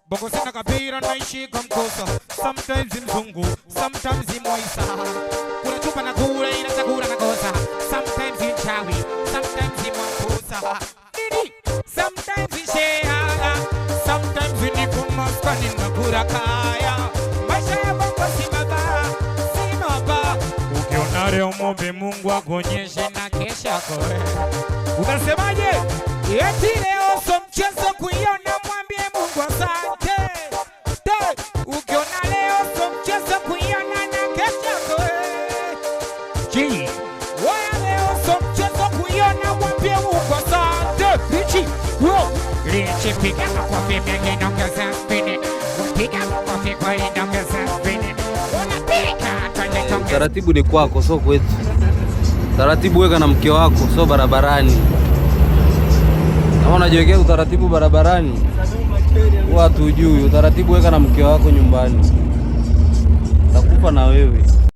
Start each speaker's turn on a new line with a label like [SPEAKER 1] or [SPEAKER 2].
[SPEAKER 1] Boko sina kapira naishi kumkosa. Sometimes mzungu, sometimes moisa. Kuna chupa na kula ila chakula na kosa. Sometimes mchawi, sometimes mwakosa. Nini? Sometimes shea, sometimes niko maskani na kura kaya. Maisha ya bongo si maba. Ukiona leo muombe Mungu akuonyeshe na kesha kore. Unasemaje? Eti leo so mchezo kuiona mwambie Mungu asante. Ukiona leo so mchezo kuiona na kesha kore. Waya leo so mchezo kuiona mwambie Mungu asante. Lichi piga makofi mengi naongeza spini. Piga makofi kwa inaongeza spini.
[SPEAKER 2] Taratibu ni kwako, so kwetu. Taratibu weka na mke wako, so barabarani. Kama unajiwekea utaratibu barabarani, watu hujui. Utaratibu weka na mke wako nyumbani. Takufa na wewe.